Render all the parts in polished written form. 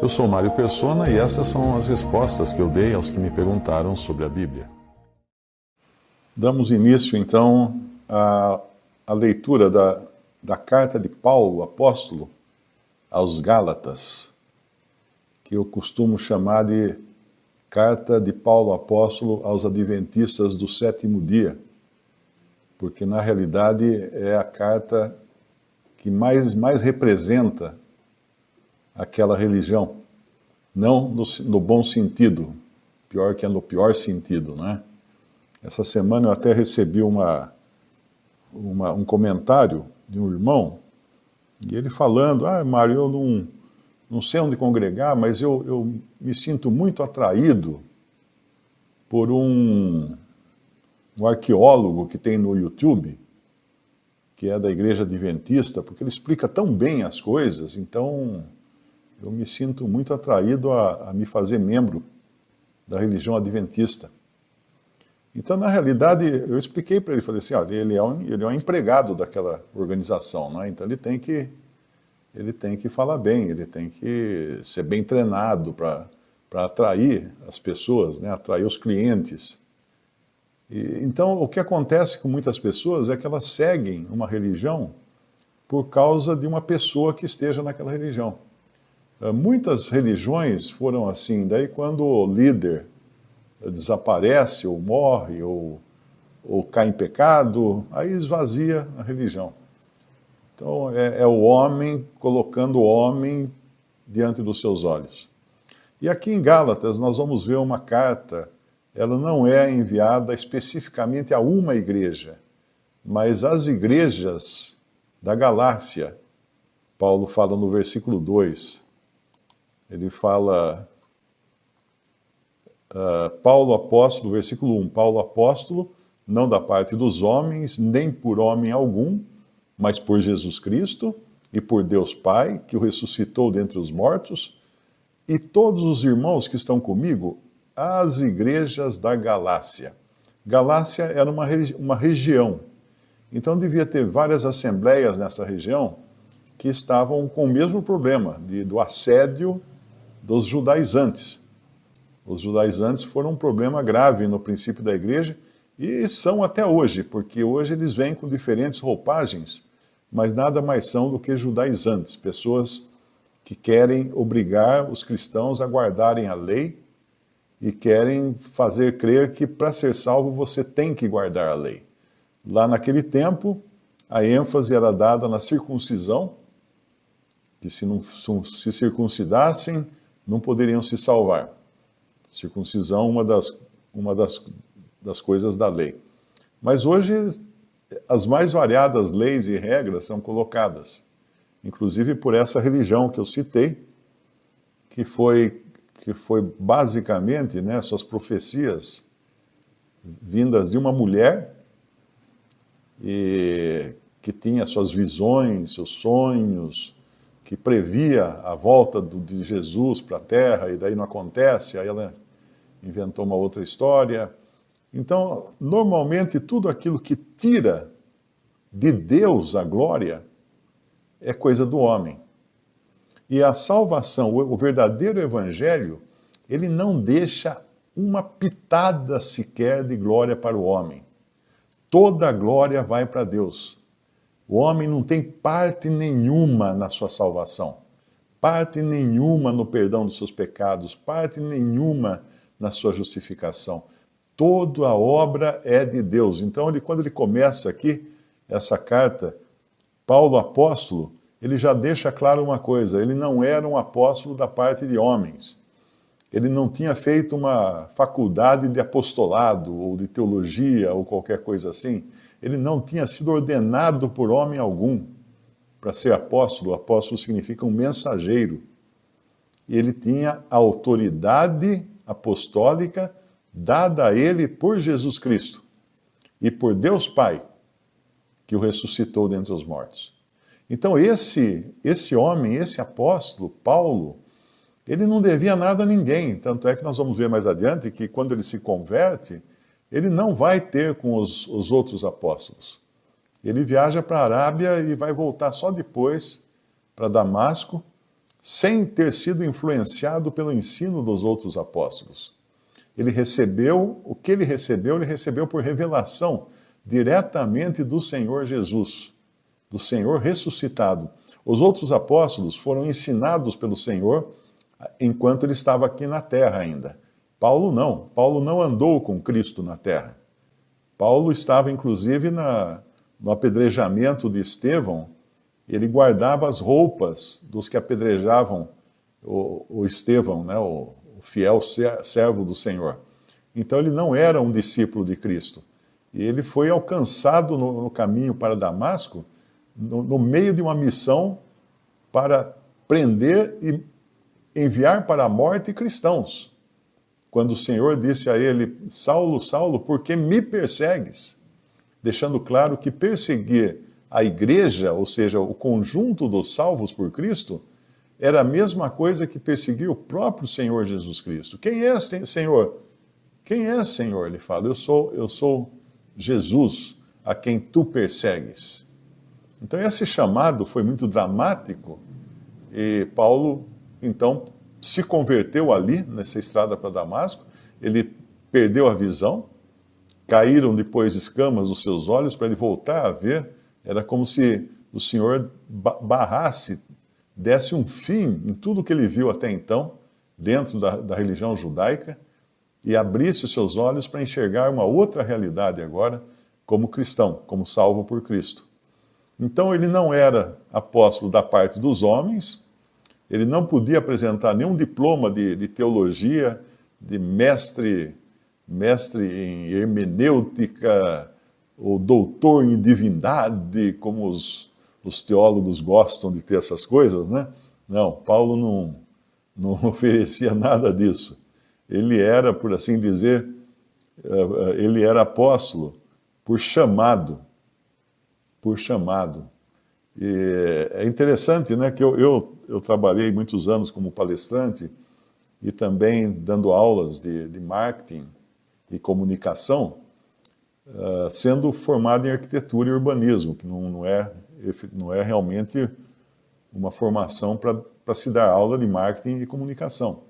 Eu sou Mário Persona e essas são as respostas que eu dei aos que me perguntaram sobre a Bíblia. Damos início, então, à leitura da carta de Paulo, apóstolo, aos Gálatas, que eu costumo chamar de carta de Paulo, apóstolo, aos adventistas do sétimo dia, porque, na realidade, é a carta que mais representa aquela religião, não no bom sentido, pior que é no pior sentido, né? Essa semana eu até recebi um comentário de um irmão, e ele falando, Mário, eu não sei onde congregar, mas eu me sinto muito atraído por um arqueólogo que tem no YouTube, que é da Igreja Adventista, porque ele explica tão bem as coisas, então eu me sinto muito atraído a me fazer membro da religião adventista. Então, na realidade, eu expliquei para ele, falei assim, olha, ele é um empregado daquela organização, né? Então ele tem que falar bem, ele tem que ser bem treinado para atrair as pessoas, né? Atrair os clientes. Então, o que acontece com muitas pessoas é que elas seguem uma religião por causa de uma pessoa que esteja naquela religião. Muitas religiões foram assim, daí quando o líder desaparece, ou morre, ou cai em pecado, aí esvazia a religião. Então é o homem colocando o homem diante dos seus olhos. E aqui em Gálatas nós vamos ver uma carta, ela não é enviada especificamente a uma igreja, mas às igrejas da Galácia. Paulo fala no versículo 2, ele fala, Paulo apóstolo, versículo 1, Paulo apóstolo, não da parte dos homens, nem por homem algum, mas por Jesus Cristo e por Deus Pai, que o ressuscitou dentre os mortos, e todos os irmãos que estão comigo, às igrejas da Galácia. Galácia era uma região, então devia ter várias assembleias nessa região que estavam com o mesmo problema do assédio dos judaizantes. Os judaizantes foram um problema grave no princípio da igreja e são até hoje, porque hoje eles vêm com diferentes roupagens, mas nada mais são do que judaizantes, pessoas que querem obrigar os cristãos a guardarem a lei e querem fazer crer que para ser salvo você tem que guardar a lei. Lá naquele tempo, a ênfase era dada na circuncisão, que se não se circuncidassem, não poderiam se salvar. Circuncisão, uma das coisas da lei. Mas hoje, as mais variadas leis e regras são colocadas, inclusive por essa religião que eu citei, que foi basicamente, né, suas profecias vindas de uma mulher e que tinha suas visões, seus sonhos, que previa a volta de Jesus para a Terra, e daí não acontece, aí ela inventou uma outra história. Então, normalmente, tudo aquilo que tira de Deus a glória é coisa do homem. E a salvação, o verdadeiro evangelho, ele não deixa uma pitada sequer de glória para o homem. Toda a glória vai para Deus. O homem não tem parte nenhuma na sua salvação, parte nenhuma no perdão dos seus pecados, parte nenhuma na sua justificação. Toda a obra é de Deus. Então, quando ele começa aqui, essa carta, Paulo apóstolo, ele já deixa claro uma coisa, ele não era um apóstolo da parte de homens. Ele não tinha feito uma faculdade de apostolado, ou de teologia, ou qualquer coisa assim. Ele não tinha sido ordenado por homem algum para ser apóstolo. Apóstolo significa um mensageiro. E ele tinha a autoridade apostólica dada a ele por Jesus Cristo e por Deus Pai, que o ressuscitou dentre os mortos. Então esse homem, esse apóstolo, Paulo, ele não devia nada a ninguém. Tanto é que nós vamos ver mais adiante que quando ele se converte, ele não vai ter com os outros apóstolos. Ele viaja para a Arábia e vai voltar só depois para Damasco, sem ter sido influenciado pelo ensino dos outros apóstolos. Ele recebeu, o que ele recebeu por revelação diretamente do Senhor Jesus, do Senhor ressuscitado. Os outros apóstolos foram ensinados pelo Senhor enquanto ele estava aqui na terra ainda. Paulo não andou com Cristo na terra. Paulo estava inclusive no apedrejamento de Estevão, ele guardava as roupas dos que apedrejavam o Estevão, né, o fiel servo do Senhor. Então ele não era um discípulo de Cristo. E ele foi alcançado no caminho para Damasco, no meio de uma missão para prender e enviar para a morte cristãos. Quando o Senhor disse a ele, Saulo, Saulo, por que me persegues? Deixando claro que perseguir a igreja, ou seja, o conjunto dos salvos por Cristo, era a mesma coisa que perseguir o próprio Senhor Jesus Cristo. Quem é Senhor? Quem é Senhor? Ele fala, eu sou Jesus, a quem tu persegues. Então esse chamado foi muito dramático e Paulo, então, se converteu ali, nessa estrada para Damasco, ele perdeu a visão, caíram depois escamas dos seus olhos para ele voltar a ver, era como se o Senhor barrasse, desse um fim em tudo que ele viu até então, dentro da religião judaica, e abrisse os seus olhos para enxergar uma outra realidade agora, como cristão, como salvo por Cristo. Então ele não era apóstolo da parte dos homens, ele não podia apresentar nenhum diploma de teologia, de mestre em hermenêutica, ou doutor em divindade, como os teólogos gostam de ter essas coisas, né? Não, Paulo não oferecia nada disso. Ele era, por assim dizer, ele era apóstolo por chamado. Por chamado. E é interessante, né, que eu trabalhei muitos anos como palestrante e também dando aulas de marketing e comunicação, sendo formado em arquitetura e urbanismo, que não é realmente uma formação para se dar aula de marketing e comunicação.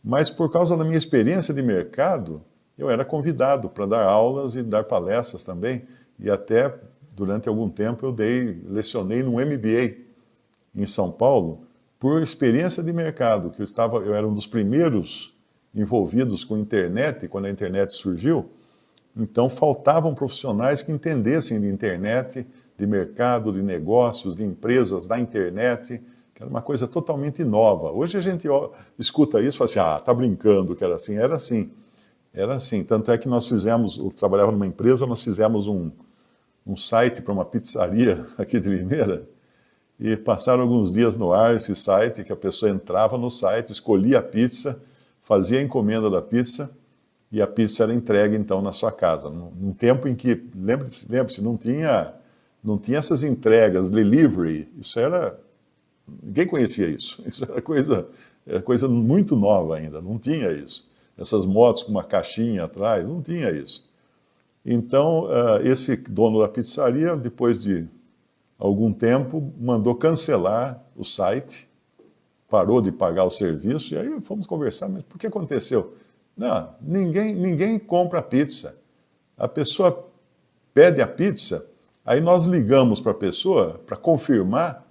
Mas por causa da minha experiência de mercado, eu era convidado para dar aulas e dar palestras também, e até durante algum tempo eu lecionei no MBA em São Paulo, por experiência de mercado, que eu era um dos primeiros envolvidos com a internet, quando a internet surgiu, então faltavam profissionais que entendessem de internet, de mercado, de negócios, de empresas da internet, que era uma coisa totalmente nova. Hoje a gente escuta isso e fala assim, tá brincando que era assim. Era assim, era assim. Tanto é que eu trabalhava numa empresa, nós fizemos um site para uma pizzaria aqui de Limeira, e passaram alguns dias no ar esse site, que a pessoa entrava no site, escolhia a pizza, fazia a encomenda da pizza, e a pizza era entregue então na sua casa. Num tempo em que, lembre-se, não tinha essas entregas, delivery, ninguém conhecia isso. Isso era coisa muito nova ainda, não tinha isso. Essas motos com uma caixinha atrás, não tinha isso. Então, esse dono da pizzaria, depois de algum tempo, mandou cancelar o site, parou de pagar o serviço, e aí fomos conversar, mas por que aconteceu? Não, ninguém compra pizza. A pessoa pede a pizza, aí nós ligamos para a pessoa para confirmar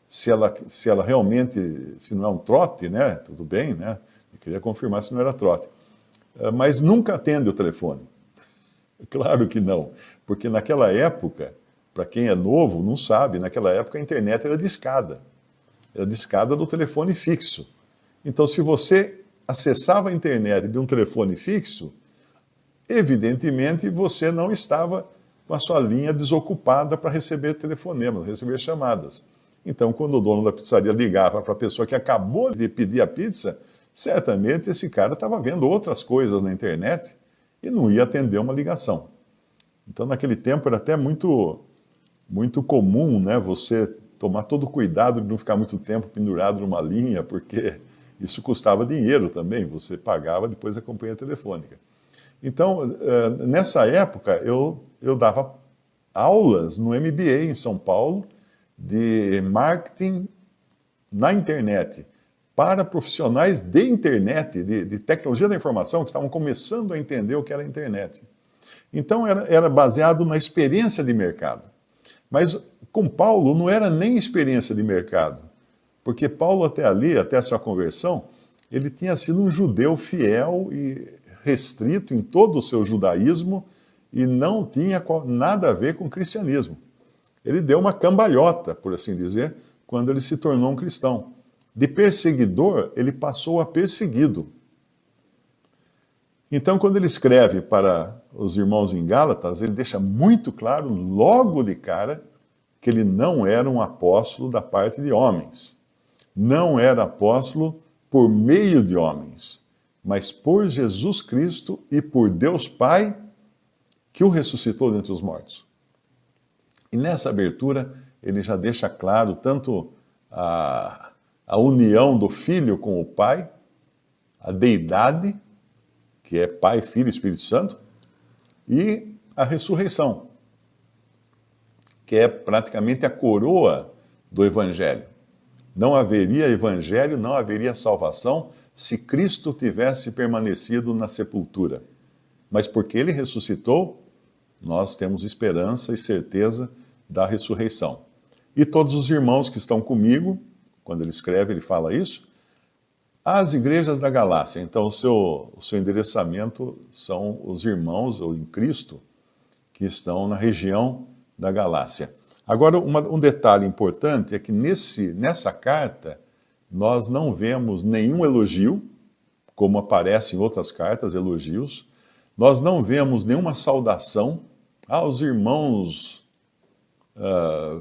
se ela realmente, se não é um trote, né? Tudo bem, né? Eu queria confirmar se não era trote. Mas nunca atende o telefone. Claro que não, porque naquela época, para quem é novo, não sabe, naquela época a internet era discada do telefone fixo. Então, se você acessava a internet de um telefone fixo, evidentemente você não estava com a sua linha desocupada para receber telefonemas, receber chamadas. Então, quando o dono da pizzaria ligava para a pessoa que acabou de pedir a pizza, certamente esse cara estava vendo outras coisas na internet e não ia atender uma ligação. Então, naquele tempo era até muito comum, né, você tomar todo o cuidado de não ficar muito tempo pendurado numa linha, porque isso custava dinheiro também, você pagava depois a companhia telefônica. Então, nessa época, eu dava aulas no MBA em São Paulo, de marketing na internet para profissionais de internet, de tecnologia da informação, que estavam começando a entender o que era a internet. Então era baseado na experiência de mercado. Mas com Paulo não era nem experiência de mercado, porque Paulo até ali, até a sua conversão, ele tinha sido um judeu fiel e restrito em todo o seu judaísmo e não tinha nada a ver com o cristianismo. Ele deu uma cambalhota, por assim dizer, quando ele se tornou um cristão. De perseguidor, ele passou a perseguido. Então, quando ele escreve para os irmãos em Gálatas, ele deixa muito claro, logo de cara, que ele não era um apóstolo da parte de homens. Não era apóstolo por meio de homens, mas por Jesus Cristo e por Deus Pai, que o ressuscitou dentre os mortos. E nessa abertura, ele já deixa claro tanto a união do Filho com o Pai, a deidade, que é Pai, Filho e Espírito Santo, e a ressurreição, que é praticamente a coroa do Evangelho. Não haveria Evangelho, não haveria salvação se Cristo tivesse permanecido na sepultura. Mas porque ele ressuscitou, nós temos esperança e certeza da ressurreição. E todos os irmãos que estão comigo, quando ele escreve, ele fala isso, as igrejas da Galácia. Então, o seu endereçamento são os irmãos, ou em Cristo, que estão na região da Galácia. Agora, um detalhe importante é que nessa carta, nós não vemos nenhum elogio, como aparece em outras cartas, elogios. Nós não vemos nenhuma saudação. Os irmãos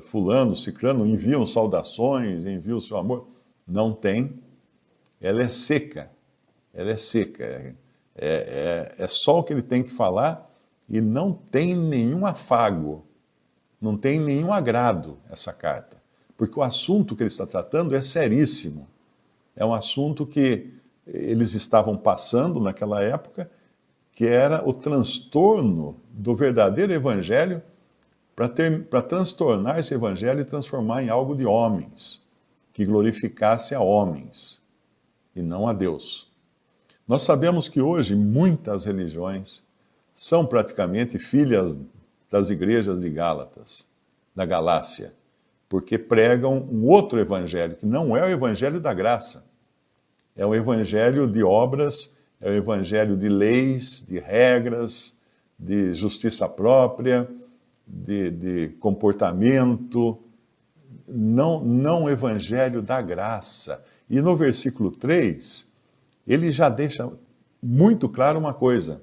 fulano, cicrano, enviam saudações, enviam o seu amor. Não tem. Ela é seca. Ela é seca. É só o que ele tem que falar e não tem nenhum afago, não tem nenhum agrado essa carta. Porque o assunto que ele está tratando é seríssimo. É um assunto que eles estavam passando naquela época, que era o transtorno do verdadeiro evangelho para transtornar esse evangelho e transformar em algo de homens, que glorificasse a homens e não a Deus. Nós sabemos que hoje muitas religiões são praticamente filhas das igrejas de Gálatas, da Galácia, porque pregam um outro evangelho, que não é o evangelho da graça. É o evangelho de obras, é o evangelho de leis, de regras, de justiça própria, de comportamento, não o evangelho da graça. E no versículo 3, ele já deixa muito claro uma coisa: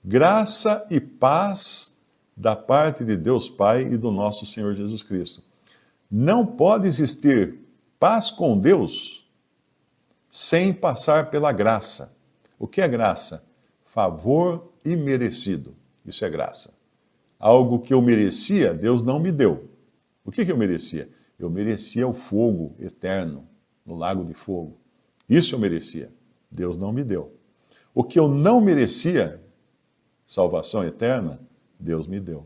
graça e paz da parte de Deus Pai e do nosso Senhor Jesus Cristo. Não pode existir paz com Deus sem passar pela graça. O que é graça? Favor imerecido. Isso é graça. Algo que eu merecia, Deus não me deu. O que eu merecia? Eu merecia o fogo eterno, no lago de fogo. Isso eu merecia. Deus não me deu. O que eu não merecia, salvação eterna, Deus me deu.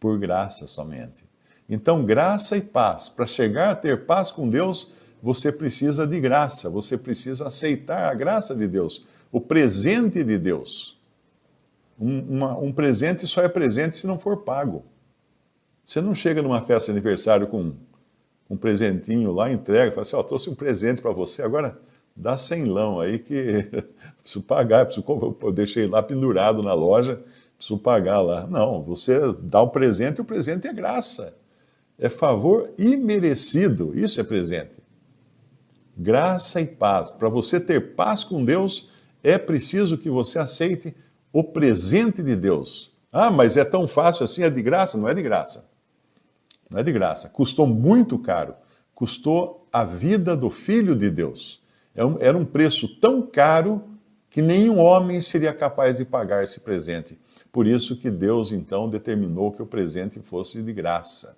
Por graça somente. Então, graça e paz. Para chegar a ter paz com Deus, você precisa de graça. Você precisa aceitar a graça de Deus. O presente de Deus. Um presente só é presente se não for pago. Você não chega numa festa de aniversário com um presentinho lá, entrega, fala assim, trouxe um presente para você, agora dá 100 aí que preciso pagar, eu deixei lá pendurado na loja, preciso pagar lá. Não, você dá o presente é graça. É favor imerecido, isso é presente. Graça e paz. Para você ter paz com Deus, é preciso que você aceite o presente de Deus. Mas é tão fácil assim, é de graça? Não é de graça. Não é de graça. Custou muito caro. Custou a vida do Filho de Deus. Era um preço tão caro que nenhum homem seria capaz de pagar esse presente. Por isso que Deus, então, determinou que o presente fosse de graça.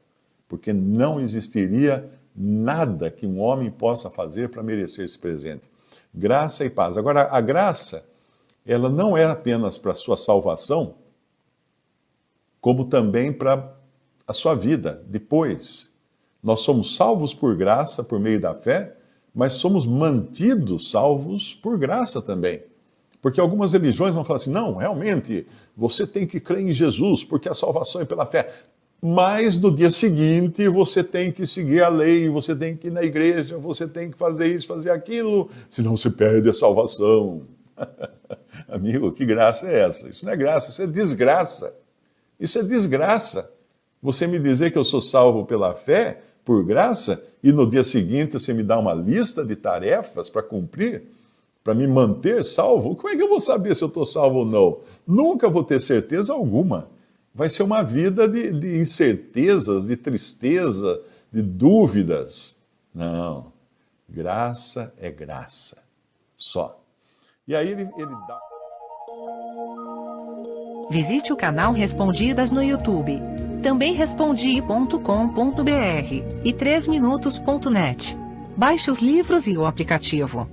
Porque não existiria nada que um homem possa fazer para merecer esse presente. Graça e paz. Agora, a graça, ela não é apenas para a sua salvação, como também para a sua vida depois. Nós somos salvos por graça, por meio da fé, mas somos mantidos salvos por graça também. Porque algumas religiões vão falar assim, não, realmente, você tem que crer em Jesus, porque a salvação é pela fé. Mas no dia seguinte você tem que seguir a lei, você tem que ir na igreja, você tem que fazer isso, fazer aquilo, senão você perde a salvação. Amigo, que graça é essa? Isso não é graça, isso é desgraça. Isso é desgraça. Você me dizer que eu sou salvo pela fé, por graça, e no dia seguinte você me dá uma lista de tarefas para cumprir, para me manter salvo? Como é que eu vou saber se eu estou salvo ou não? Nunca vou ter certeza alguma. Vai ser uma vida de incertezas, de tristeza, de dúvidas. Não. Graça é graça. Só. E aí ele dá... Visite o canal Respondidas no YouTube. Também respondi.com.br e 3minutos.net. Baixe os livros e o aplicativo.